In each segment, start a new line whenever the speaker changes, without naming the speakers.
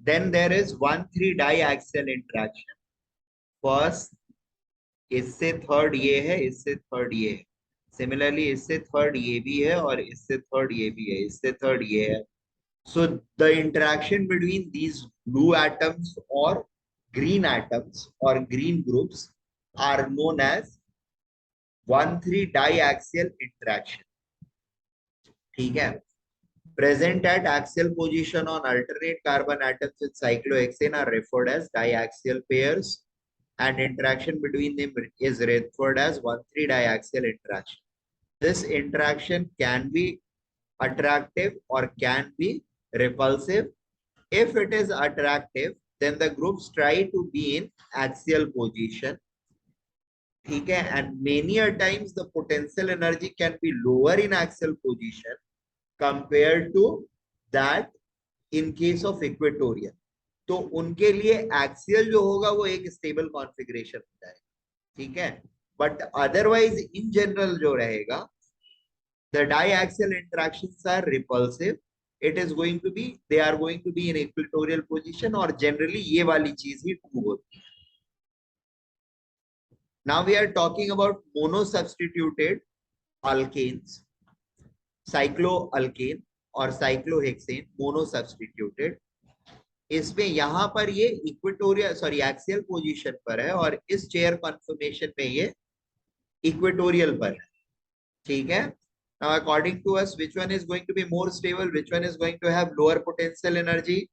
Then there is 1,3 diaxial interaction. First, इससे third ये है, इससे थर्ड ये है, सिमिलरली इससे थर्ड ये भी है, और इससे थर्ड ये भी है, इससे थर्ड ये है। So the interaction between these blue atoms or green atoms or green groups are known as 1,3 diaxial interaction. ठीक है? Present at axial position on alternate carbon atoms with cyclohexane are referred as diaxial pairs, and interaction between them is referred as 1,3 diaxial interaction. This interaction can be attractive or can be repulsive. If it is attractive, then the groups try to be in axial position. ठीक है? And many a times the potential energy can be lower in axial position compared to that in case of equatorial. तो उनके लिए axial जो होगा वो एक stable configuration होता है, ठीक है? बट अदरवाइज इन जनरल जो रहेगा, the diaxial interactions are repulsive. It is going to be, they are going to be in equatorial position, और generally ये वाली चीज ही true होती है. Now we are talking about monosubstituted alkanes, cycloalkane और cyclohexane monosubstituted. इसमें यहाँ पर ये इक्वेटोरियल सॉरी एक्सियल पोजीशन पर है, और इस चेयर कन्फर्मेशन में ये इक्वेटोरियल पर है, ठीक है? Now, according to us, which one is going to be more stable? Which one is going to have lower potential energy?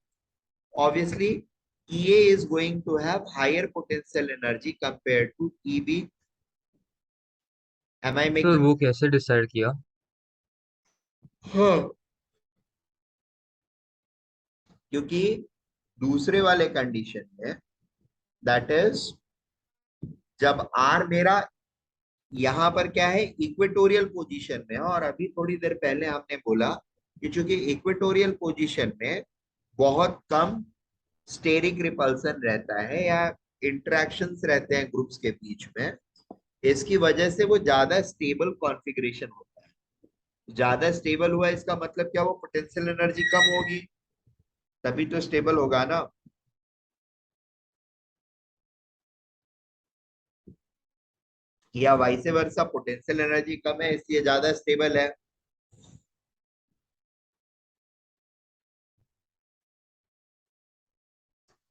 Obviously, EA is going to have higher potential energy compared to EB. Am I
sir
making?
वो कैसे decide किया?
हाँ, क्योंकि दूसरे वाले condition में, that is जब R मेरा यहाँ पर क्या है, इक्वेटोरियल पोजीशन में, और अभी थोड़ी देर पहले हमने बोला कि चूंकि इक्वेटोरियल पोजीशन में बहुत कम स्टेरिक रिपल्सन रहता है या इंटरेक्शंस रहते हैं ग्रुप्स के बीच में, इसकी वजह से वो ज्यादा स्टेबल कॉन्फ़िगरेशन होता है। ज्यादा स्टेबल हुआ इसका मतलब क्या, वो पोटेंशियल एनर्जी कम होगी, तभी तो स्टेबल होगा ना। या वाइस वर्सा, पोटेंशियल एनर्जी कम है इसलिए ज्यादा स्टेबल है।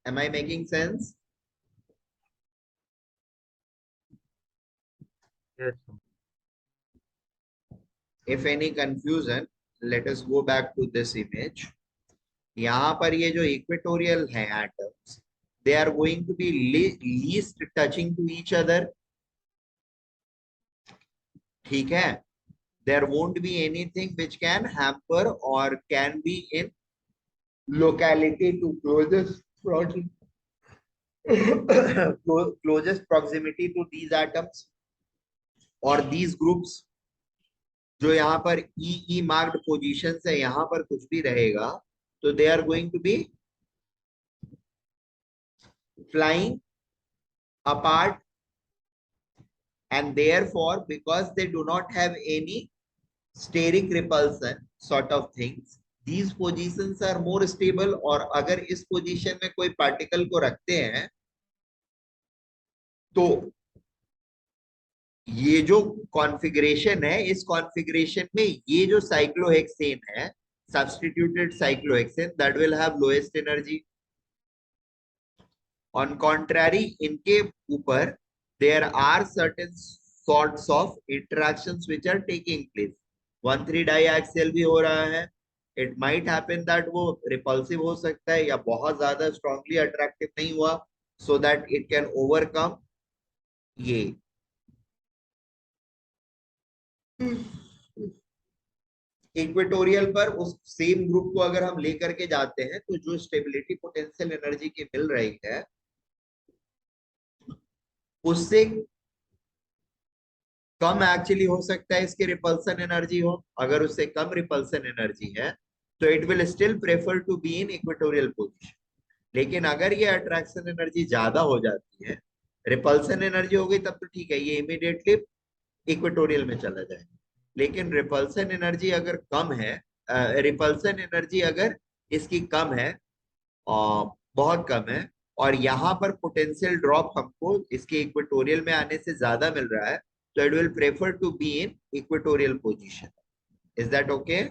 Am I making sense?
Yes.
If any confusion, let us go back to this image. यहाँ पर ये जो इक्वेटोरियल है atoms, they are going to be least touching to each other, ठीक है? There won't be anything which can hamper or can be in locality to closest proximity to these atoms or these groups. जो यहाँ पर ई marked position है, यहाँ पर कुछ भी रहेगा तो they are going to be flying apart, and therefore because they do not have any steric repulsion sort of things, these positions are more stable. और अगर इस पोजीशन में कोई पार्टिकल को रखते हैं तो ये जो कॉन्फ़िगरेशन है, इस कॉन्फ़िगरेशन में ये जो साइक्लोहेक्सेन है, substituted cyclohexane, that will have lowest energy. On contrary, इनके ऊपर there are certain sorts of interactions which are taking place. 1,3 diaxial भी हो रहा है, इट माइट हैपन दैट वो रिपल्सिव हो सकता है या बहुत ज्यादा स्ट्रांगली अट्रैक्टिव नहीं हुआ, so that it can overcome ये। इक्वेटोरियल पर उस सेम ग्रुप को अगर हम लेकर के जाते हैं तो जो स्टेबिलिटी पोटेंशियल एनर्जी की मिल रही है उससे कम एक्चुअली हो सकता है इसकी रिपल्सन एनर्जी हो। अगर उससे कम रिपल्सन एनर्जी है तो it will still prefer to be in equatorial position. लेकिन अगर ये अट्रैक्शन एनर्जी ज्यादा हो जाती है, रिपल्सन एनर्जी हो गई, तब तो ठीक है, ये इमीडिएटली इक्वेटोरियल में चला जाएगा। लेकिन रिपल्सन एनर्जी अगर कम है, रिपल्सन एनर्जी अगर इसकी कम है, बहुत कम है। और यहाँ पर पोटेंशियल ड्रॉप हमको इसके इक्वेटोरियल में आने से ज्यादा मिल रहा है, तो it will prefer to be in equatorial position. Is that okay?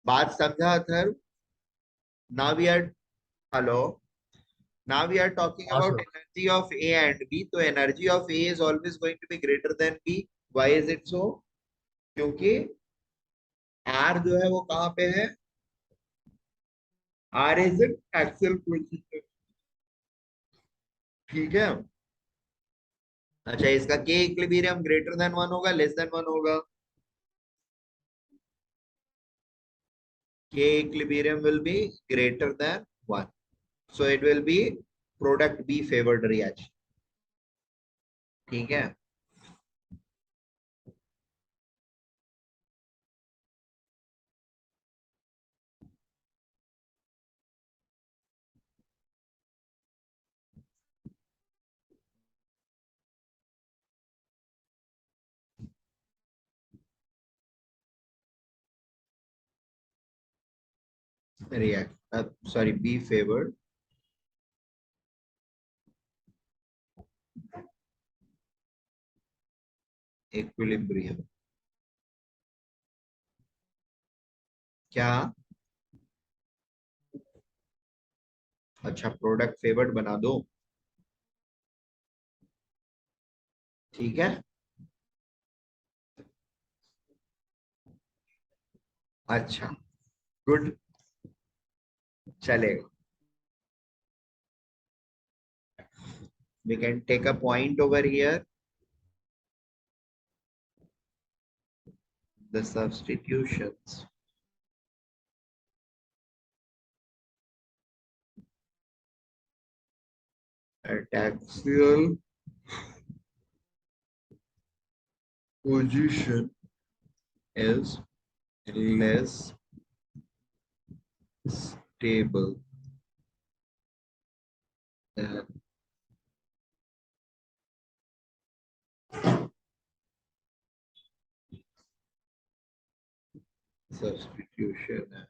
बात समझा Athar? Now we are, hello, now we are talking
हाँ
about
sir.
energy of A and B. तो energy of A is always going to be greater than B. Why is it so? क्योंकि R जो है वो कहाँ पे है? R is in axial position। ठीक है। अच्छा, इसका K equilibrium greater than one होगा, लेस देन वन होगा? K equilibrium will be greater than one. So it will be product B favored reaction। ठीक है। React, sorry, B favored equilibrium। क्या? अच्छा, प्रोडक्ट फेवर्ड बना दो। ठीक है। अच्छा, गुड, चलेगा। We can take a point over here. The substitutions at axial position is less stable than substitution at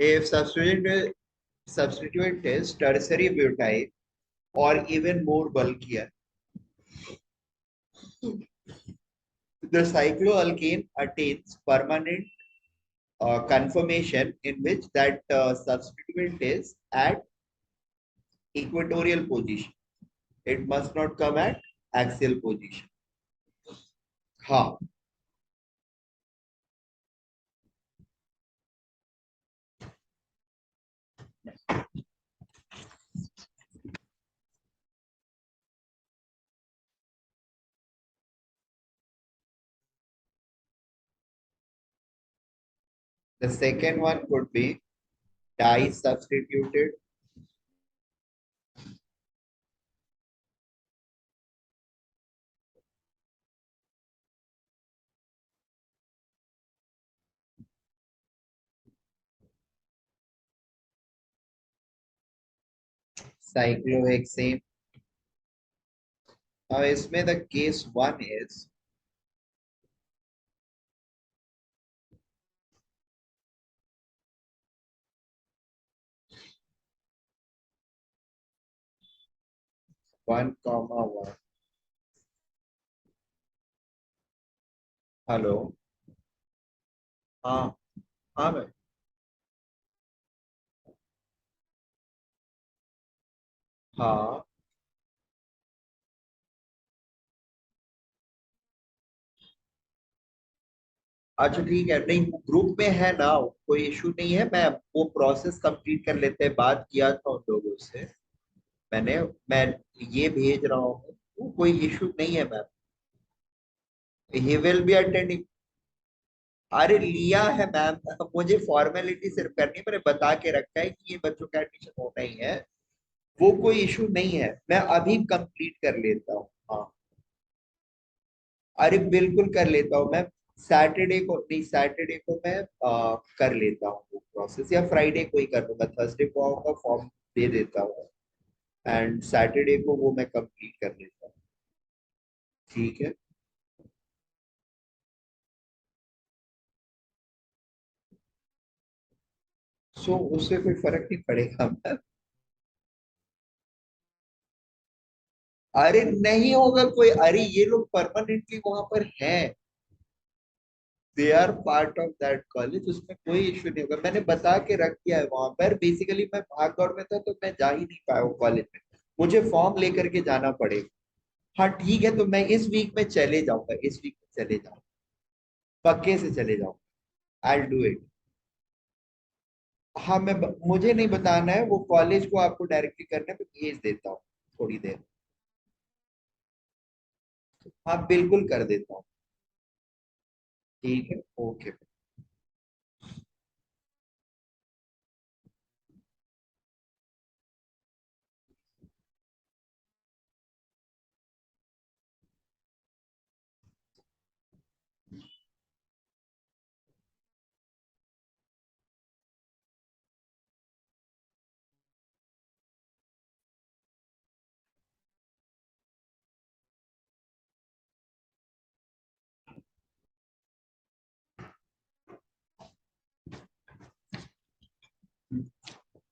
If substituent is tertiary butyl or even more bulkier, the cycloalkane attains permanent conformation in which that substituent is at equatorial position. It must not come at axial position. हाँ. The second one could be di-substituted. Cyclohexane. Now इसमें the case one is one comma one. Hello. हाँ. हाँ भाई. हाँ. अच्छा ठीक है. नहीं ग्रुप में है ना, कोई इशू नहीं है. मैं वो प्रोसेस कंप्लीट कर लेते हैं. बात किया था उन लोगों से मैंने. मैं ये भेज रहा हूँ. वो कोई इशू नहीं है ma'am. He will be attending. अरे लिया है मैम. मुझे फॉर्मेलिटी सिर्फ करनी है. मैंने बता के रखा है कि ये बच्चों का एडमिशन होना ही है. वो कोई इशू नहीं है. मैं अभी कंप्लीट कर लेता हूँ. हाँ. अरे बिल्कुल कर लेता हूँ मैं. सैटरडे को नहीं, सैटरडे को मैं कर लेता हूँ वो प्रोसेस, या फ्राइडे को ही कर लूंगा. थर्सडे को आऊंगा, फॉर्म दे देता हूँ एंड सैटरडे को वो मैं कंप्लीट कर लेता हूँ. ठीक है. सो उससे कोई फर्क नहीं पड़ेगा मैम. अरे नहीं होगा कोई. अरे ये लोग परमानेंटली वहां पर हैं. They are part of that college. उसमें कोई इशू नहीं होगा. मैंने बता के रख दिया है वहां पर. बेसिकली मैं भाग दौड़ में था तो मैं जा ही नहीं पाया वो कॉलेज में. मुझे फॉर्म लेकर के जाना पड़ेगा. हाँ ठीक है. तो मैं इस वीक में चले जाऊंगा. इस वीक में चले जाऊंगा. पक्के से चले जाऊंगा. I do it. हाँ मुझे नहीं बताना है. वो कॉलेज को आपको डायरेक्टली करना है. मैं भेज देता हूँ थोड़ी देर. हाँ बिल्कुल कर देता हूँ. ठीक है. Okay.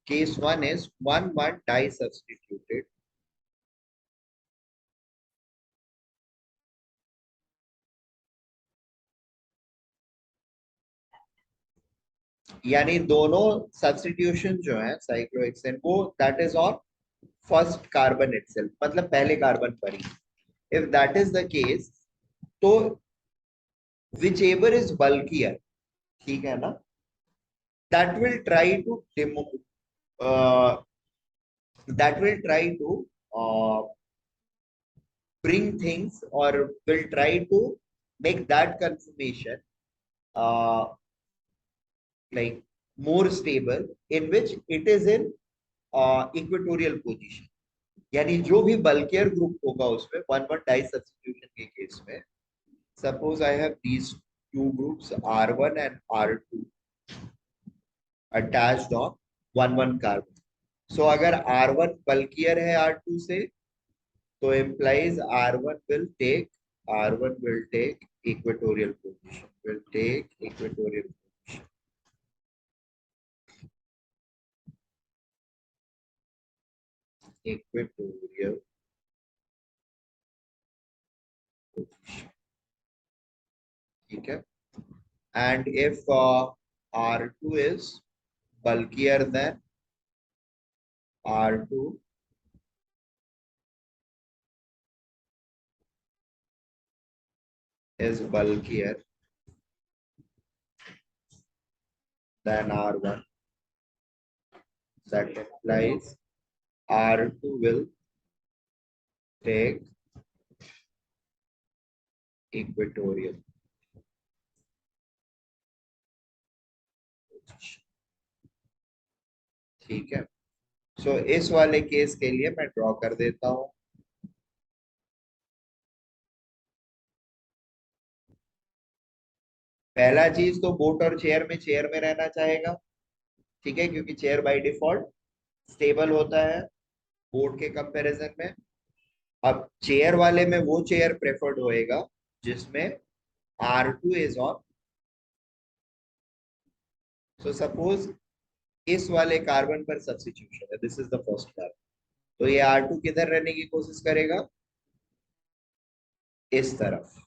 Case one is 1 1 die substituted. यानी दोनों सब्स्टिट्यूशन जो है साइक्लोहेक्सेन वो that is on first carbon itself, मतलब पहले कार्बन पर ही. If that is the case, तो विच एवर इज बल्कियर, ठीक है ना, that will try to that will try to bring things, or will try to make that conformation uh, like more stable, in which it is in equatorial position. यानी जो भी bulkier group होगा उसमें 1 1 di substitution के केस में, suppose I have these two groups R1 and R2 attached on 1 1 carbon. So अगर R1 bulkier है R2 से, तो implies R1 will take equatorial position, will take equatorial position. Equatorial position, ठीक है। And if R2 is bulkier than R2 is bulkier than R1, that implies R2 will take equatorial position, ठीक है। सो इस वाले case के लिए मैं draw कर देता हूं। पहला चीज तो बोट और चेयर में रहना चाहेगा, ठीक है, क्योंकि चेयर बाय डिफॉल्ट स्टेबल होता है बोट के कंपैरिजन में। अब चेयर वाले में वो चेयर प्रेफर्ड होएगा जिसमें R2 is on. So suppose इस वाले कार्बन पर सब्स्टिट्यूशन है, this is the first carbon, तो ये R2 किधर रहने की कोशिश करेगा, इस तरफ,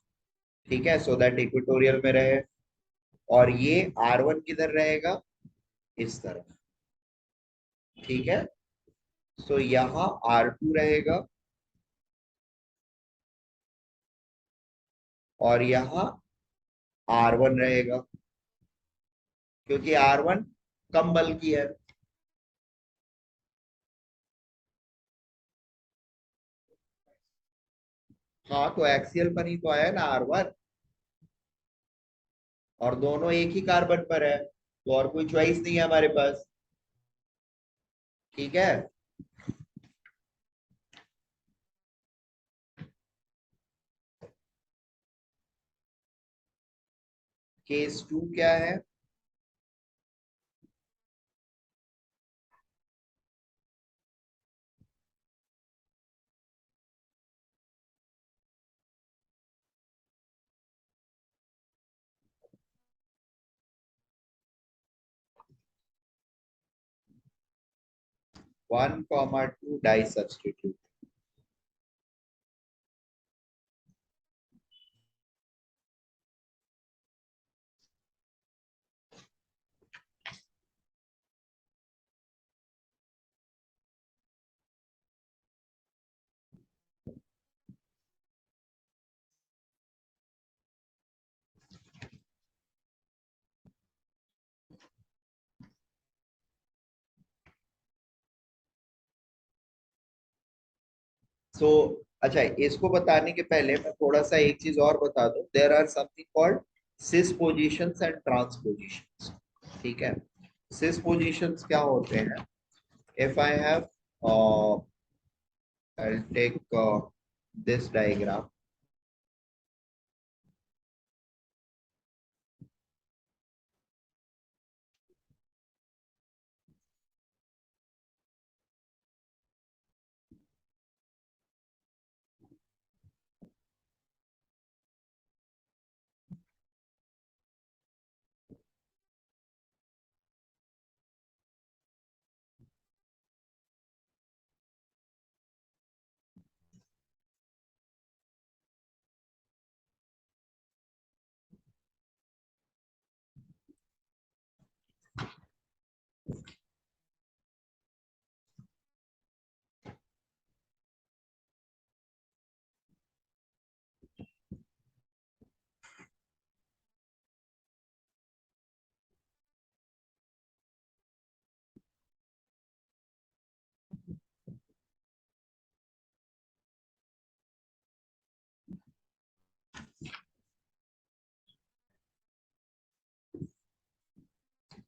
ठीक है, सो दैट इक्वेटोरियल में रहे। और ये R1 किधर रहेगा, इस तरफ, ठीक है। सो यहाँ R2 रहेगा और यहाँ R1 रहेगा, क्योंकि R1 कम बल की है। हाँ, तो एक्सियल पर ही तो आया ना R1, और दोनों एक ही कार्बन पर है, तो और कोई चॉइस नहीं है हमारे पास, ठीक है। केस 2 क्या है, 1,2 डाई सब्स्टिट्यूट। सो अच्छा, इसको बताने के पहले मैं थोड़ा सा एक चीज और बता दूं, there are something called cis positions and trans positions, ठीक है। सिस पोजिशंस क्या होते हैं, if I have I take this diagram,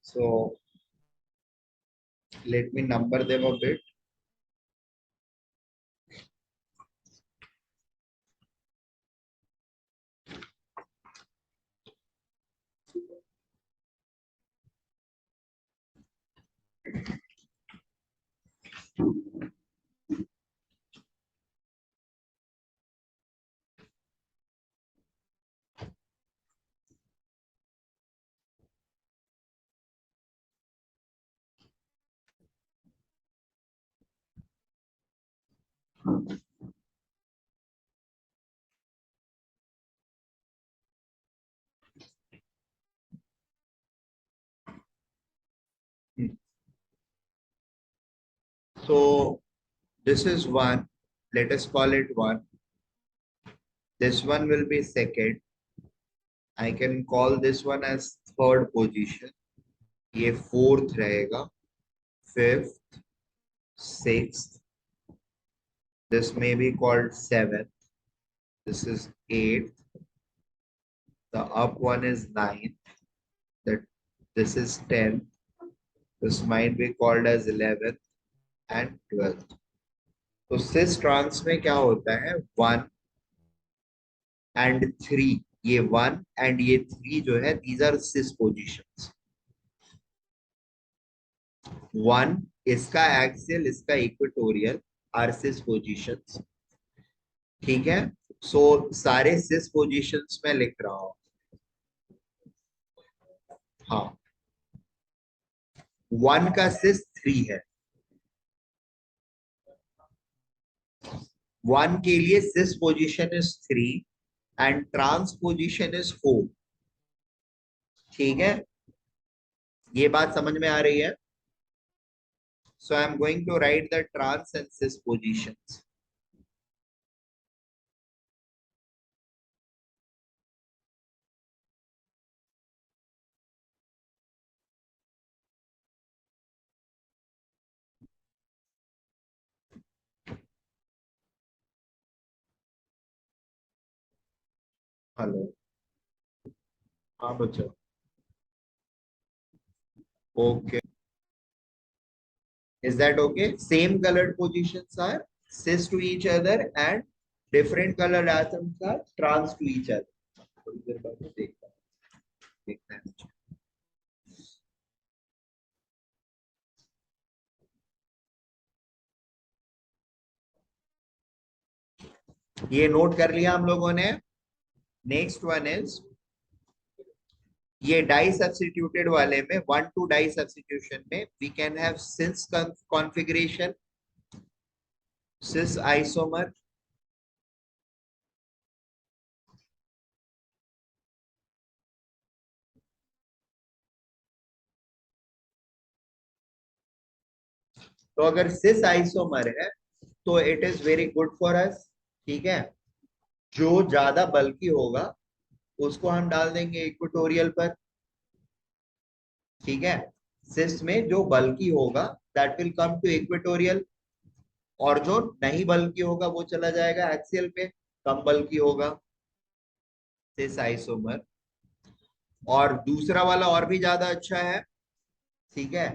so let me number them a bit. So this is one. Let us call it one. This one will be second. I can call this one as third position. ये fourth रहेगा. Fifth, sixth. This may be called seventh. This is eighth. The up one is ninth. That this is 10th. This might be called as 11th and 12th. तो cis trans में क्या होता है, 1 and 3. ये 1 and ये 3 जो है, these are cis positions. 1 इसका एक्सियल, इसका इक्वेटोरियल आर सिस पोजिशंस. ठीक है. सो सारे सिस पोजिशंस में लिख रहा हूं. हाँ, 1 का सिस 3 है. 1 के लिए cis position is 3 and trans position is 4. ठीक है, ये बात समझ में आ रही है. So I am going to write the trans and cis positions. Hello. हाँ बच्चों. Okay. Is that okay? Same colored positions are cis to each other and different colored atoms are trans to each other. थोड़ी देर बाद में देखते हैं. ये note कर लिया हम लोगों ने. नेक्स्ट वन इज ये डाई सब्स्टिट्यूटेड वाले में 1 to डाई सब्स्टिट्यूशन में we can have cis configuration, cis isomer. तो अगर सिस आइसोमर है तो it is very good for us. ठीक है. जो ज्यादा बल्कि होगा उसको हम डाल देंगे इक्वेटोरियल पर. ठीक है. सिस में जो बल्कि होगा that will come to equatorial, और जो नहीं बल्कि होगा वो चला जाएगा एक्सियल पे. कम बल्कि होगा सिस आइसोमर. और दूसरा वाला और भी ज्यादा अच्छा है. ठीक है.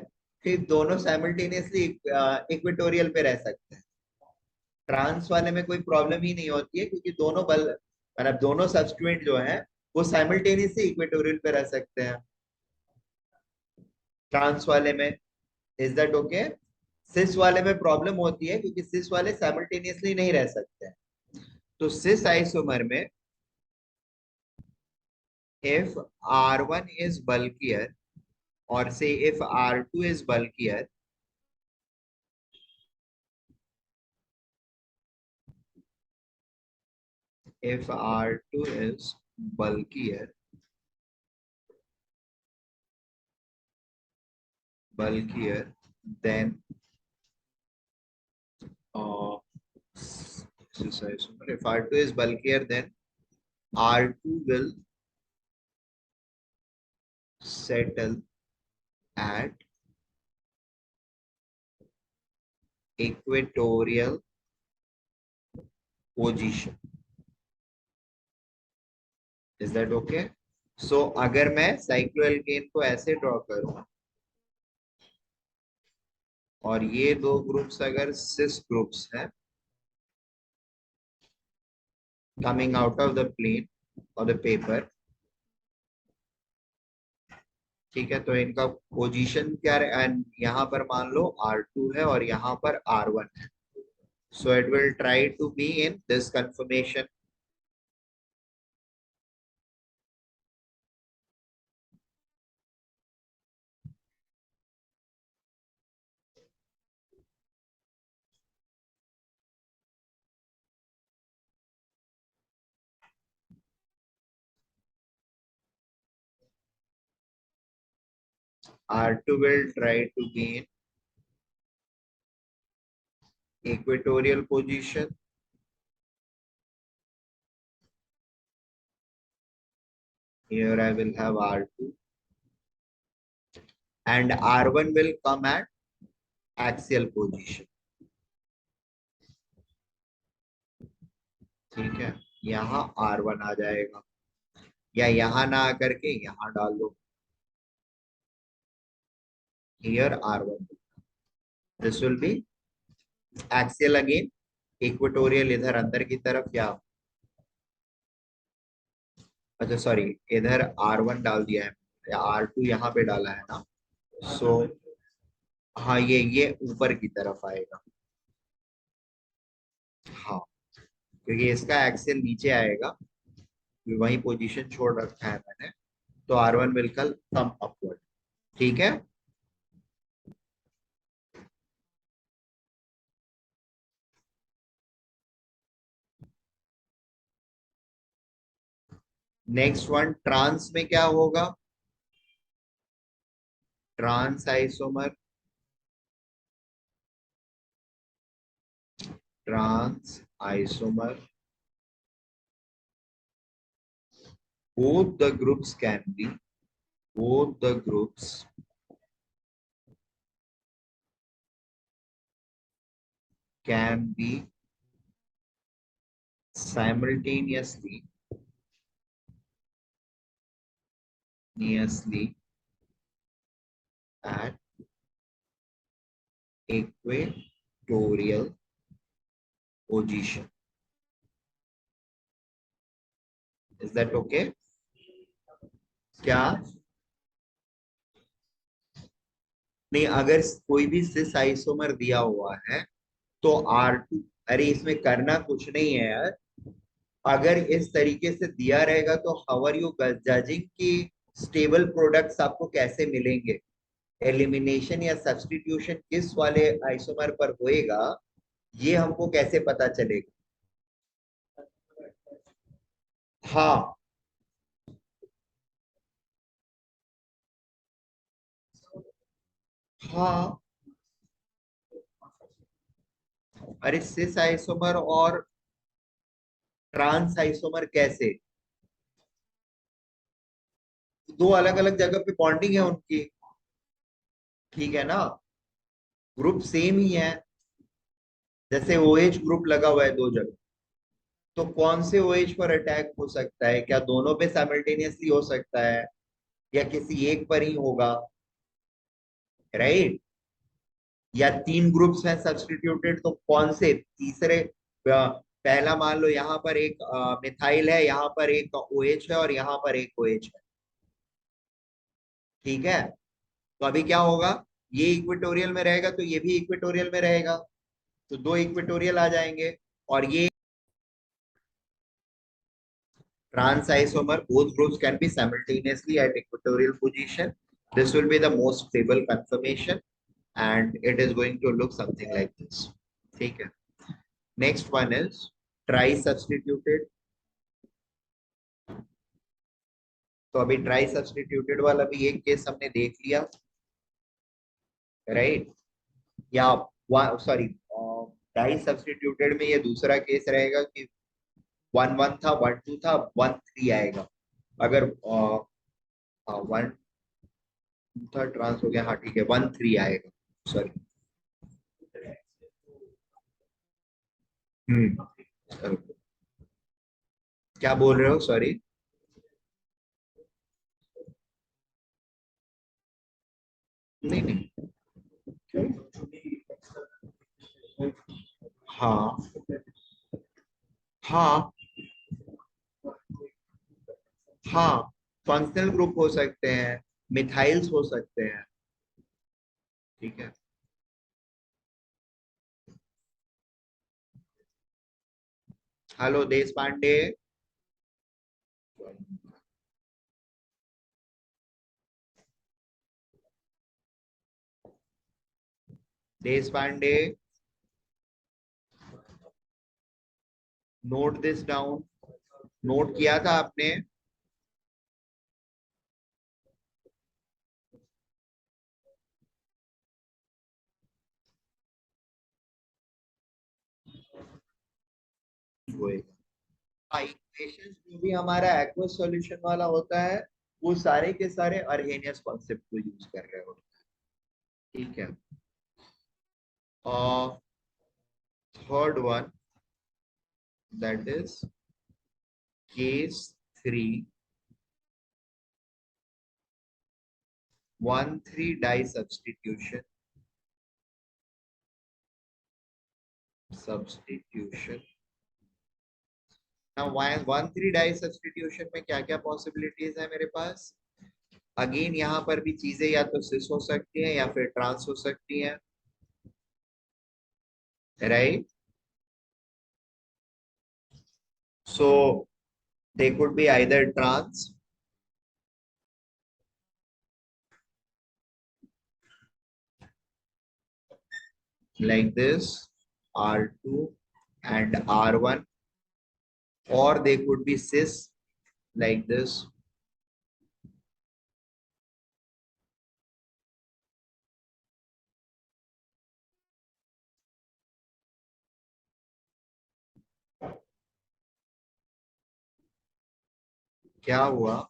फिर दोनों साइमल्टेनियसली इक्वेटोरियल पे रह सकते हैं. ट्रांस वाले में कोई प्रॉब्लम ही नहीं होती है क्योंकि दोनों बल मतलब दोनों सब्स्टिट्यूएंट जो है वो साइमल्टेनियसली इक्वेटोरियल पे रह सकते हैं ट्रांस वाले में. Is that okay? सिस वाले में प्रॉब्लम होती है क्योंकि सिस वाले साइमल्टेनियसली नहीं रह सकते हैं. तो सिस आइसोमर में if R1 is bulkier or say if R2 is bulkier, if R2 is bulkier then if R2 is bulkier then R2 will settle at equatorial position. Is that okay? So अगर मैं cycloalkane को ऐसे draw करूं और ये दो groups अगर सिस groups हैं coming out of the plane or the paper, ठीक है, तो इनका पोजीशन क्या है, एंड यहाँ पर मान लो R2 है और यहाँ पर R1 है. So it will try to be in this conformation. R2 will try to gain equatorial position. Here I will have R2 and R1 will come at axial position. ठीक है, यहाँ R1 आ जाएगा या यहाँ ना आकर के यहाँ डाल दो. Here R1. This will be axial again. Equatorial इधर अंदर की तरफ या अच्छा सॉरी इधर R1 डाल दिया है, R2 यहाँ पे डाला है ना. सो हाँ ये ऊपर की तरफ आएगा. हाँ क्योंकि इसका एक्सेल नीचे आएगा, वही पोजीशन छोड़ रखा है मैंने, तो R1 विल कम अपवर्ड. ठीक है. नेक्स्ट वन ट्रांस में क्या होगा. Trans isomer, trans isomer, both the groups can be, both the groups can be simultaneously at equatorial position. Is that okay? क्या नहीं, अगर कोई भी सिस आइसोमर दिया हुआ है तो R2, अरे इसमें करना कुछ नहीं है यार. अगर इस तरीके से दिया रहेगा तो हाउ आर यू जजिंग कि स्टेबल प्रोडक्ट्स आपको कैसे मिलेंगे. एलिमिनेशन या सब्स्टिट्यूशन किस वाले आइसोमर पर होएगा, ये हमको कैसे पता चलेगा. हाँ हाँ, अरे सिस आइसोमर और ट्रांस आइसोमर कैसे, दो अलग अलग जगह पे बॉन्डिंग है उनकी. ठीक है ना, ग्रुप सेम ही है. जैसे OH ग्रुप लगा हुआ है दो जगह, तो कौन से OH पर अटैक हो सकता है, क्या दोनों पे साइमल्टेनियसली हो सकता है या किसी एक पर ही होगा. राइट. या तीन ग्रुप्स हैं सब्स्टिट्यूटेड, तो कौन से तीसरे पहला मान लो यहाँ पर एक मिथाइल है, यहाँ पर एक OH है और यहाँ पर एक OH है. ठीक है, तो अभी क्या होगा, ये इक्वेटोरियल में रहेगा तो ये भी इक्वेटोरियल में रहेगा, तो दो इक्वेटोरियल आ जाएंगे. और ये trans isomer, both groups can be simultaneously at equatorial position. This will be the most stable conformation and it is going to look something like this. ठीक है. Next one is tri substituted. तो अभी try substituted वाला भी एक case हमने देख लिया. राइट. या सॉरी, डाई सब्स्टिट्यूटेड में ये दूसरा केस रहेगा कि 1 1 था, 1 2 था, 1 3 आएगा. अगर 1 था ट्रांस हो गया, हाँ ठीक है, 1 3 आएगा. सॉरी. हम्म, क्या बोल रहे हो, सॉरी. नहीं नहीं. हाँ हाँ हाँ, फंक्शनल ग्रुप हो सकते हैं, मिथाइल्स हो सकते हैं. ठीक है. Hello Desh Pandey. Desh Pandey, note this down. Note किया था आपने. होएगा। हाँ, इक्वेशन जो भी हमारा एक्वस सॉल्यूशन वाला होता है वो सारे के सारे अर्हेनियस कॉन्सेप्ट को यूज कर रहे होते हैं। ठीक है। और third one, that is case 3 1,3 di substitution. Now 1,3 di substitution में क्या क्या पॉसिबिलिटीज है मेरे पास? अगेन यहाँ पर भी चीजें या तो सिस हो सकती हैं या फिर ट्रांस हो सकती हैं, right? So they could be either trans like this, R2 and R1, or they could be cis like this. क्या हुआ?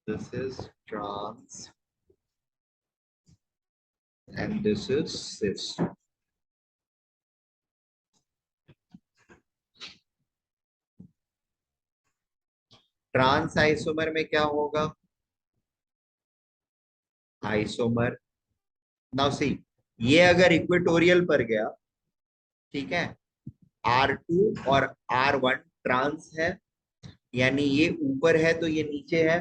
This is trans and this is cis. Trans isomer में क्या होगा? आइसोमर। नाउ सी, ये अगर equatorial पर गया, ठीक है, R2 और R1 ट्रांस है, यानी ये ऊपर है तो ये नीचे है,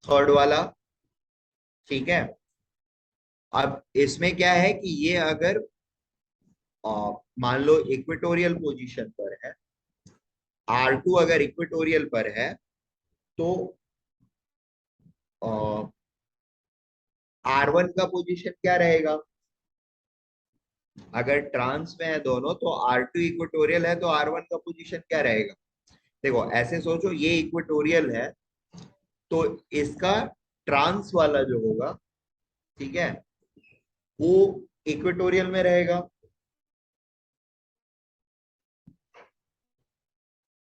थर्ड वाला। ठीक है। अब इसमें क्या है कि ये अगर मान लो इक्वेटोरियल पोजीशन पर है, R2 अगर इक्वेटोरियल पर है तो R1 का पोजीशन क्या रहेगा? अगर ट्रांस में है दोनों तो R2 इक्वेटोरियल है तो R1 का पोजीशन क्या रहेगा? देखो ऐसे सोचो, ये इक्वेटोरियल है तो इसका ट्रांस वाला जो होगा, ठीक है, वो इक्वेटोरियल में रहेगा,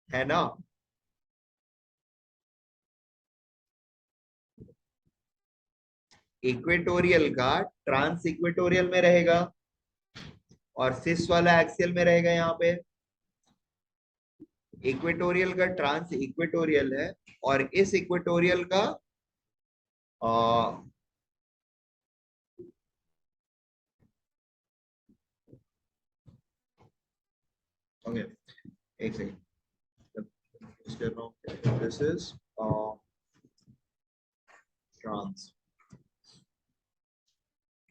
है ना? इक्वेटोरियल का ट्रांस इक्वेटोरियल में रहेगा और सिस वाला एक्सियल में रहेगा। यहाँ पे इक्वेटोरियल का ट्रांस इक्वेटोरियल है और इस इक्वेटोरियल का ओके, एक second, this is trans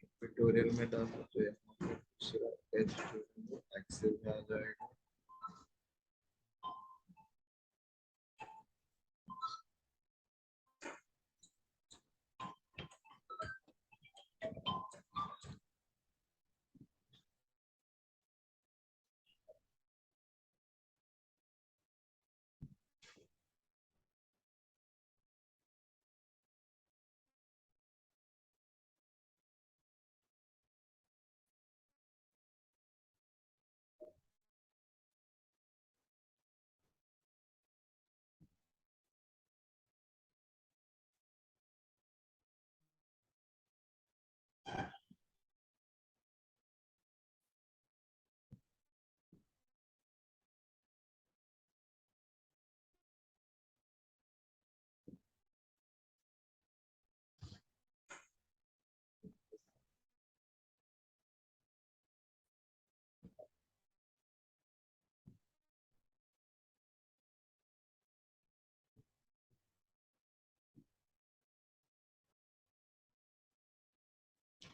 equatorial में डालना तो यहाँ पे दूसरा एच जो एक्सियल में आ जाएगा।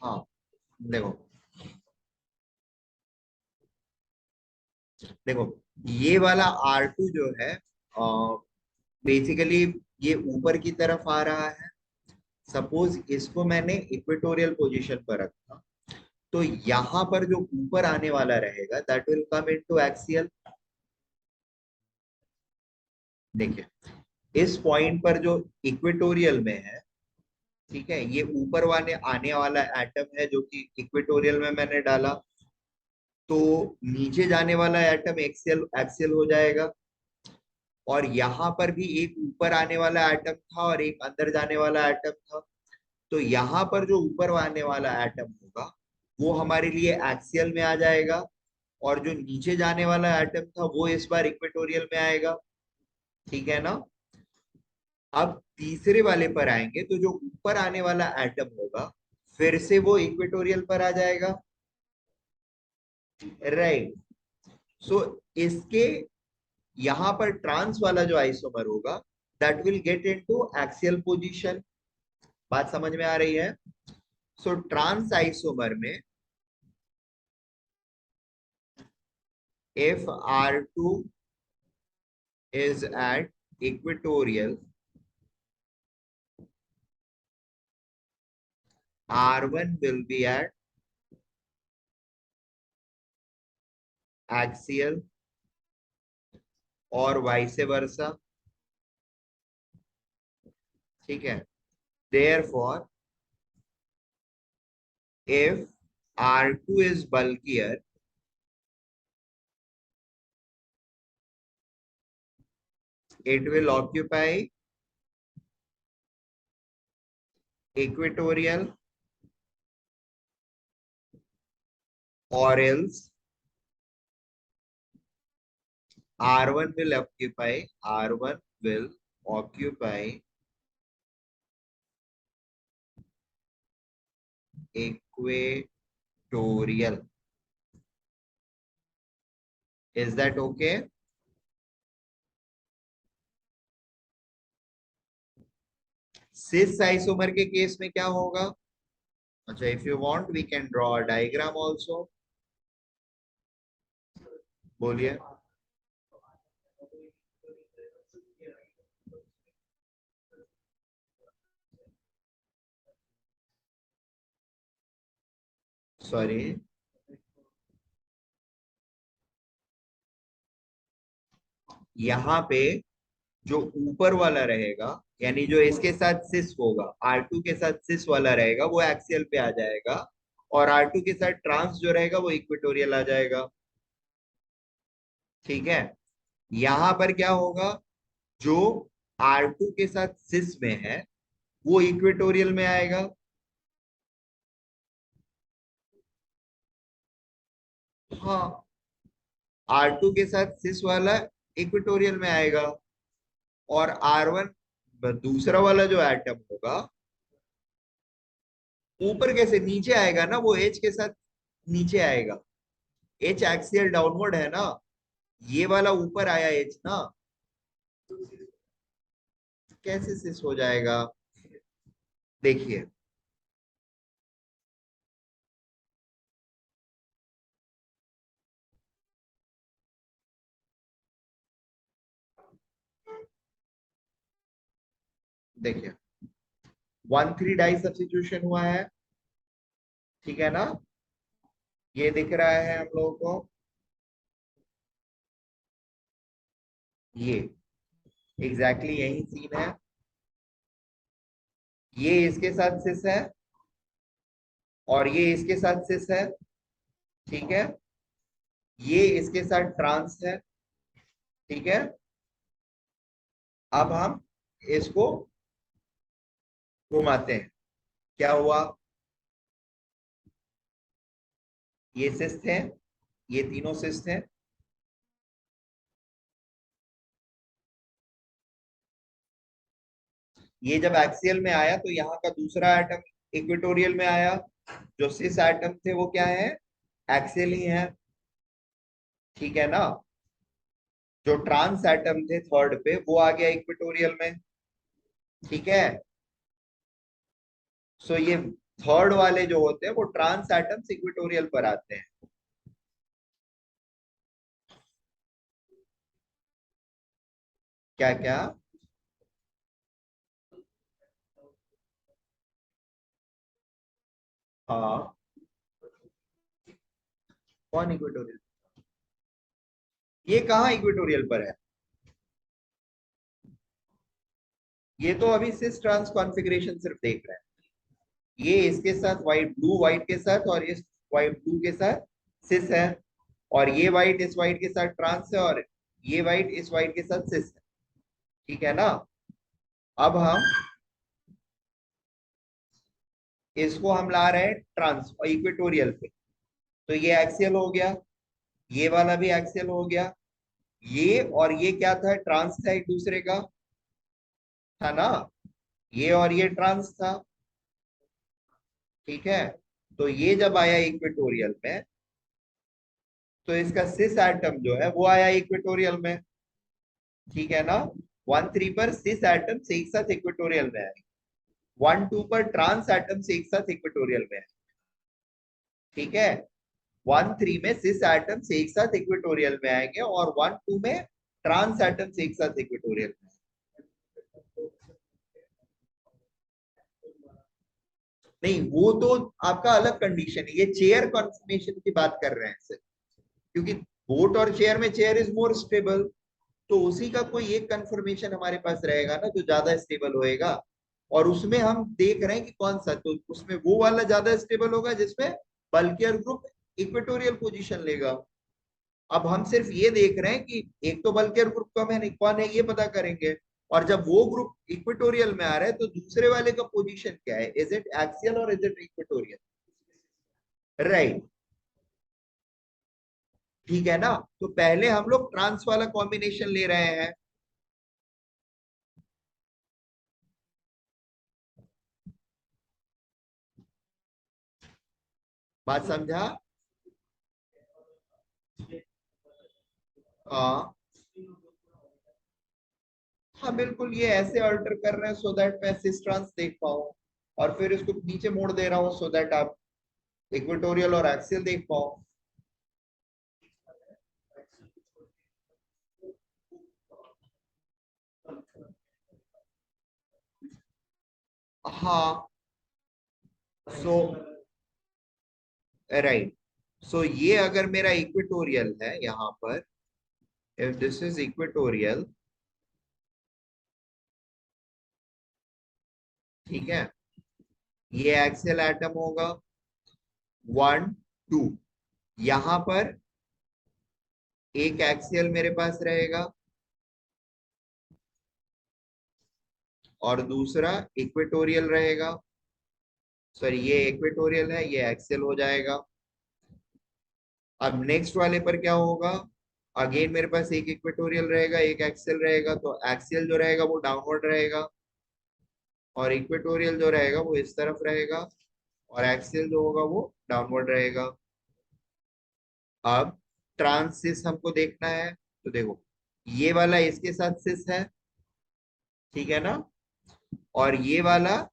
हाँ, देखो देखो, ये वाला R2 जो है बेसिकली ये ऊपर की तरफ आ रहा है। सपोज इसको मैंने इक्वेटोरियल पोजीशन पर रखा तो यहाँ पर जो ऊपर आने वाला रहेगा that will come into axial. देखिए, इस पॉइंट पर जो इक्वेटोरियल में है, ठीक है, ये ऊपर वाले आने वाला एटम है जो कि इक्वेटोरियल में मैंने डाला, तो नीचे जाने वाला एटम एक्सियल एक्सियल हो जाएगा। और यहाँ पर भी एक ऊपर आने वाला एटम था और एक अंदर जाने वाला एटम था। तो यहाँ पर जो ऊपर आने वाला एटम होगा वो हमारे लिए एक्सियल में आ जाएगा, और जो नीचे जाने वाला एटम था वो इस बार इक्वेटोरियल में आएगा। ठीक है ना। अब तीसरे वाले पर आएंगे तो जो ऊपर आने वाला एटम होगा फिर से वो इक्वेटोरियल पर आ जाएगा। राइट। सो इसके यहां पर ट्रांस वाला जो आइसोमर होगा that will get into axial position. बात समझ में आ रही है। सो ट्रांस आइसोमर में if R2 is at equatorial, R1 will be at axial और वाइस वर्सा। ठीक है। Therefore, if R2 is bulkier, it will occupy equatorial, or else R1 will occupy equatorial. Is that okay? Cis isomer के केस में क्या होगा? अच्छा, if you want we can draw a diagram also. बोलिए। Sorry, यहाँ पे जो ऊपर वाला रहेगा, यानी जो इसके साथ सिस होगा, R2 के साथ सिस वाला रहेगा वो एक्सियल पे आ जाएगा, और R2 के साथ ट्रांस जो रहेगा वो इक्वेटोरियल आ जाएगा। ठीक है। यहाँ पर क्या होगा, जो R2 के साथ सिस में है वो इक्वेटोरियल में आएगा। हाँ, R2 के साथ सिस वाला इक्वेटोरियल में आएगा, और R1 दूसरा वाला जो एटम होगा ऊपर कैसे नीचे आएगा ना, वो H के साथ नीचे आएगा। H एक्सियल डाउनवर्ड है ना, ये वाला ऊपर आया H ना, कैसे सिस हो जाएगा? देखिए, देखिए 1,3 डाई सब्स्टिट्यूशन हुआ है। ठीक है ना। ये दिख रहा है हम लोगों को, ये एग्जैक्टली यही सीन है। ये इसके साथ सिस है और ये इसके साथ सिस है। ठीक है। ये इसके साथ ट्रांस है। ठीक है। अब हम इसको घुमाते हैं, क्या हुआ? ये सिस थे, ये तीनों सिस थे। ये जब एक्सियल में आया तो यहाँ का दूसरा एटम इक्वेटोरियल में आया। जो सिस एटम थे वो क्या है, एक्सियल ही है। ठीक है ना। जो ट्रांस एटम थे थर्ड पे वो आ गया इक्वेटोरियल में। ठीक है। सो ये थर्ड वाले जो होते हैं वो ट्रांस एटम्स इक्वेटोरियल पर आते हैं। क्या क्या? हाँ, कौन इक्वेटोरियल? ये कहाँ इक्वेटोरियल पर है? ये तो अभी सिस ट्रांस कॉन्फ़िगरेशन सिर्फ देख रहे हैं। ये इसके साथ व्हाइट ब्लू व्हाइट के साथ और इस व्हाइट ब्लू के साथ सिस है, और ये व्हाइट इस व्हाइट के साथ ट्रांस है, और ये व्हाइट इस व्हाइट के साथ सिस है। ठीक है ना। अब हम इसको हम ला रहे हैं ट्रांस इक्वेटोरियल पे, तो ये एक्सियल हो गया, ये वाला भी एक्सियल हो गया। ये और ये क्या था, ट्रांस था एक दूसरे का, था ना। ये और ये ट्रांस था। ठीक है। तो ये जब आया इक्वेटोरियल में, तो इसका सिस एटम जो है वो आया इक्वेटोरियल में। ठीक है ना। 1 3 पर सिस एटम से एक साथ इक्वेटोरियल में आए, 1 2 पर ट्रांस एटम से एक साथ इक्वेटोरियल में आए। ठीक है। 1 3 में सिस एटम से एक साथ इक्वेटोरियल में आएंगे, और 1 2 में ट्रांस एटम से एक साथ इक्वेटोरियल में। नहीं, वो तो आपका अलग कंडीशन है, ये चेयर कॉन्फर्मेशन की बात कर रहे हैं सर। क्योंकि बोट और चेयर में चेयर इज मोर स्टेबल, तो उसी का कोई एक कंफर्मेशन हमारे पास रहेगा ना जो ज्यादा स्टेबल होएगा। और उसमें हम देख रहे हैं कि कौन सा, तो उसमें वो वाला ज्यादा स्टेबल होगा जिसमें बल्कियर ग्रुप इक्वेटोरियल पोजीशन लेगा। अब हम सिर्फ ये देख रहे हैं कि एक तो बल्कियर ग्रुप कौन है ये पता करेंगे, और जब वो ग्रुप इक्वेटोरियल में आ रहा है तो दूसरे वाले का पोजीशन क्या है, इज इट एक्सियल और इज इट इक्वेटोरियल। राइट। ठीक है ना। तो पहले हम लोग ट्रांस वाला कॉम्बिनेशन ले रहे हैं। बात समझा। हाँ हाँ बिल्कुल, ये ऐसे अल्टर कर रहे हैं सो दैट मैं सिस ट्रांस देख पाऊँ, और फिर इसको नीचे मोड़ दे रहा हूँ सो दैट आप इक्वेटोरियल और एक्सियल देख पाओ। हाँ। सो राइट। सो ये अगर मेरा इक्वेटोरियल है यहाँ पर, इफ दिस इज इक्वेटोरियल, ठीक है, ये एक्सियल एटम होगा 1 2, यहाँ पर एक एक्सियल मेरे पास रहेगा और दूसरा इक्वेटोरियल रहेगा। सॉरी, ये इक्वेटोरियल है, ये एक्सियल हो जाएगा। अब नेक्स्ट वाले पर क्या होगा, अगेन मेरे पास एक इक्वेटोरियल रहेगा एक एक्सियल रहेगा, तो एक्सियल जो रहेगा वो डाउनवर्ड रहेगा, और इक्वेटोरियल जो रहेगा वो इस तरफ रहेगा, और एक्सियल जो होगा वो डाउनवर्ड रहेगा। अब ट्रांसिस हमको देखना है, तो देखो ये वाला इसके साथ सिस है, ठीक है ना, और ये वाला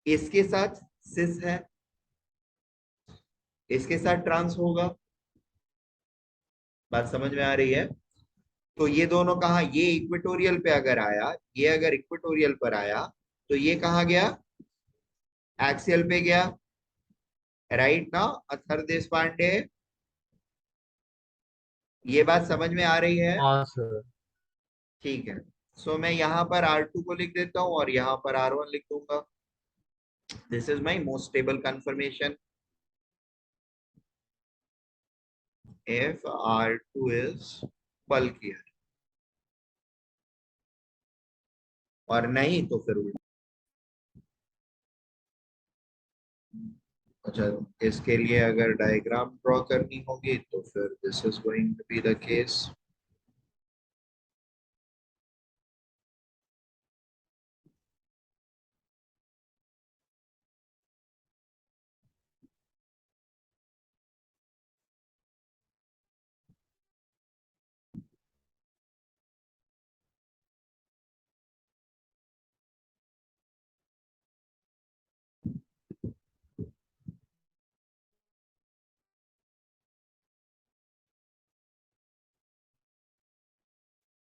इसके साथ सिस है, इसके साथ ट्रांस होगा। बात समझ में आ रही है। तो ये दोनों कहा, ये इक्वेटोरियल पे अगर आया, ये अगर इक्वेटोरियल पर आया, तो ये कहा गया, एक्सियल पे गया। राइट ना अथर देश पांडे, ये बात समझ में आ रही है।
हाँ सर।
ठीक है। सो मैं यहाँ पर R2 को लिख देता हूँ और यहाँ पर R1 लिख दूंगा। This is my most stable confirmation, if R2 is bulkier, और नहीं तो फिर उल्टा। अच्छा, इसके लिए अगर डायग्राम ड्रॉ करनी होगी तो फिर this is going to be the case.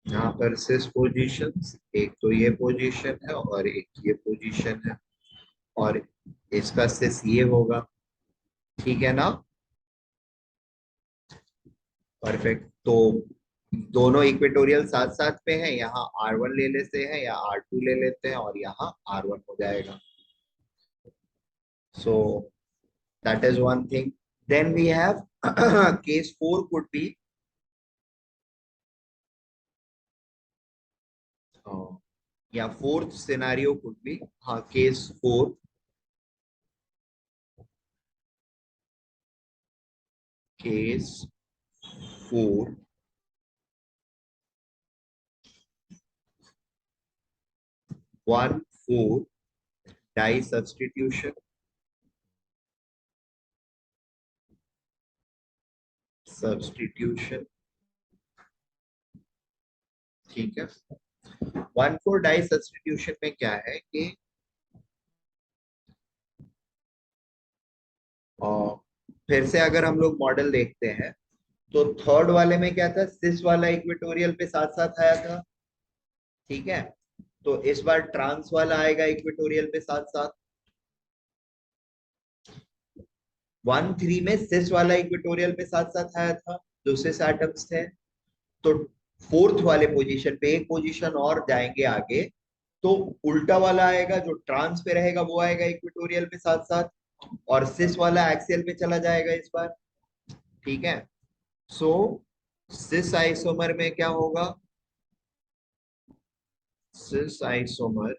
यहाँ पर सिस पोजीशंस, एक तो ये पोजीशन है और एक ये पोजीशन है, और इसका सिस ये होगा। ठीक है ना। परफेक्ट। तो दोनों इक्वेटोरियल साथ साथ पे हैं, यहाँ R1 ले लेते हैं या R2 ले लेते हैं और यहाँ R1 हो जाएगा. So that is one thing. Then we have case 4 could be yeah, fourth scenario could be case 4. Case 4, 1,4 die substitution. Substitution. ठीक है. 1,4 डाई सब्स्टिट्यूशन में क्या है कि फिर से अगर हम लोग मॉडल देखते हैं तो थर्ड वाले में क्या था, सिस वाला इक्वेटोरियल पे साथ साथ आया था. ठीक है. तो इस बार ट्रांस वाला आएगा इक्वेटोरियल पे साथ साथ. 1,3 में सिस वाला इक्वेटोरियल पे साथ साथ आया था, दूसरे से एटम्स थे. तो फोर्थ वाले पोजीशन पे एक पोजीशन और जाएंगे आगे, तो उल्टा वाला आएगा, जो ट्रांस पे रहेगा वो आएगा इक्वेटोरियल पे साथ साथ, और सिस वाला एक्सियल पे चला जाएगा इस बार. ठीक है. सो सिस आइसोमर में क्या होगा, cis isomer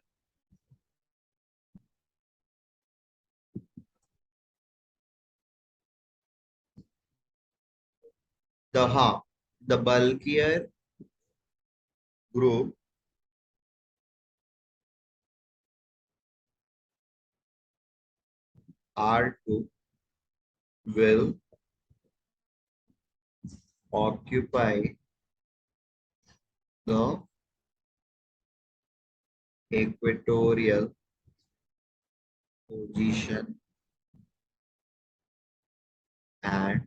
the bulkier group R2 will occupy the equatorial position and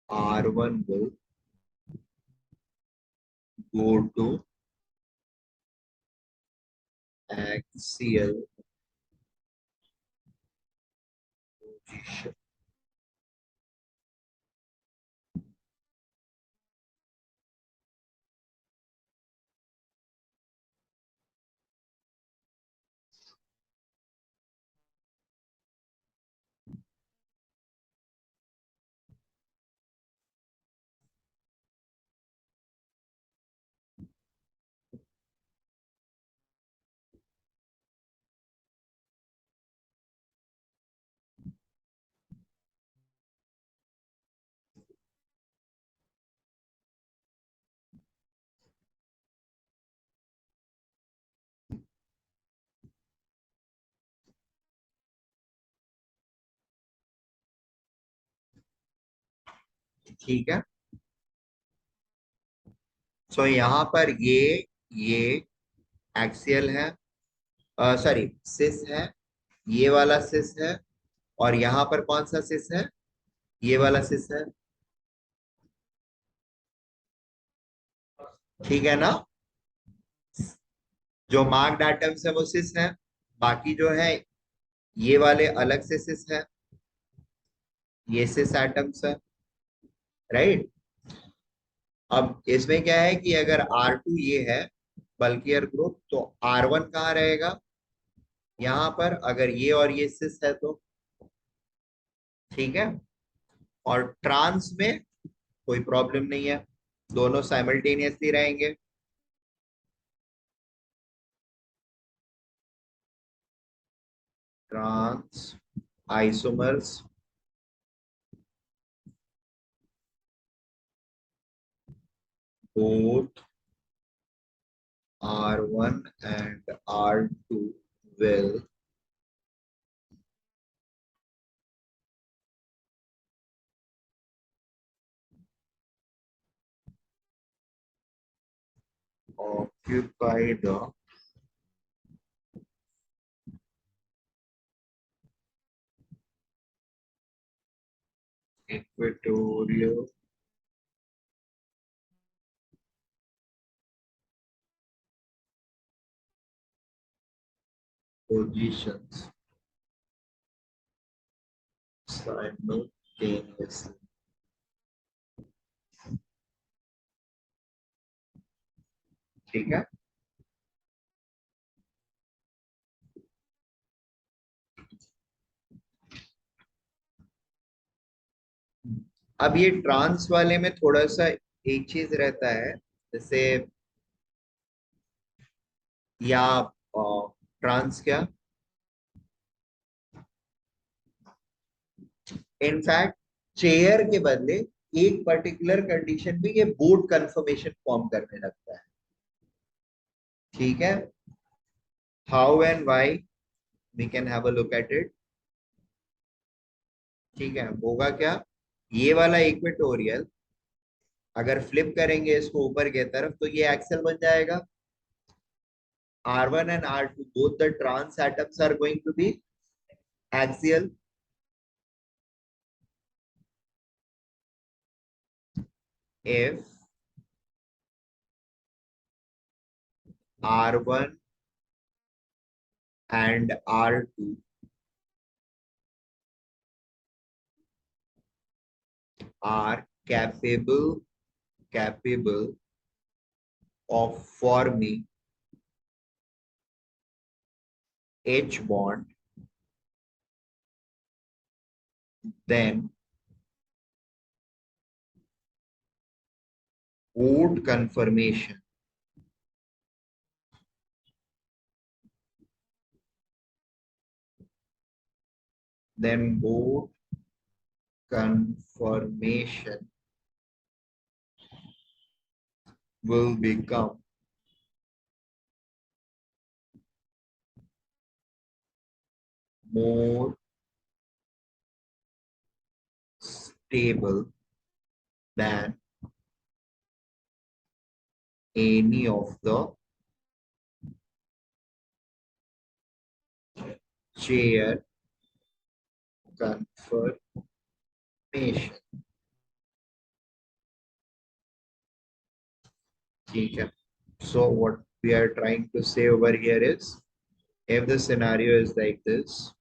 R1 will go to axial position. ठीक है. सो यहाँ पर ये एक्सियल है, सॉरी सिस है, ये वाला सिस है, और यहाँ पर कौन सा सिस है, ये वाला सिस है. ठीक है ना. जो मार्क्ड एटम्स है वो सिस है, बाकी जो है ये वाले अलग से सिस है, ये सिस एटम्स है. राइट. अब इसमें क्या है कि अगर R2 ये है बल्कियर ग्रुप, तो R1 कहाँ रहेगा, यहाँ पर. अगर ये और ये सिस है तो ठीक है. और ट्रांस में कोई प्रॉब्लम नहीं है, दोनों साइमल्टेनियसली रहेंगे. Trans isomers both R1 and R2 will occupy the equatorial positions simultaneously. ठीक है। अब ये ट्रांस वाले में थोड़ा सा एक चीज रहता है, जैसे या ट्रांस क्या, इनफैक्ट चेयर के बदले एक पर्टिकुलर कंडीशन में ये बोर्ड कंफर्मेशन फॉर्म करने लगता है। ठीक है, how and why we can have a look at it. ठीक है, होगा क्या, ये वाला इक्वेटोरियल अगर फ्लिप करेंगे इसको ऊपर की तरफ तो ये एक्सेल बन जाएगा। R1 and R2 both the trans atoms are going to be axial. If R1 and R2 are capable of forming H bond, then board conformation then board conformation will become more stable than any of the chair conformation. ठीक है, so what we are trying to say over here is, if the scenario is like this,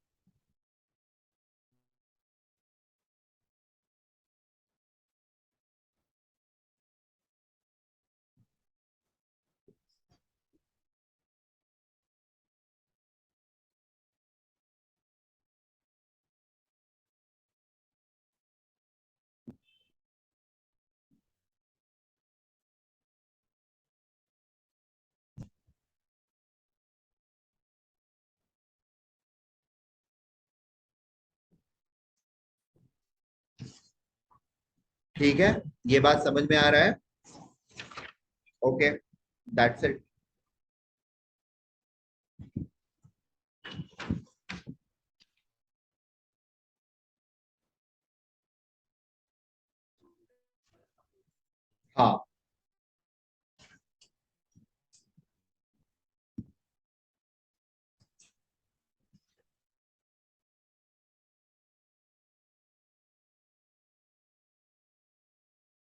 ठीक है, ये बात समझ में आ रहा है। Okay, that's it. हाँ,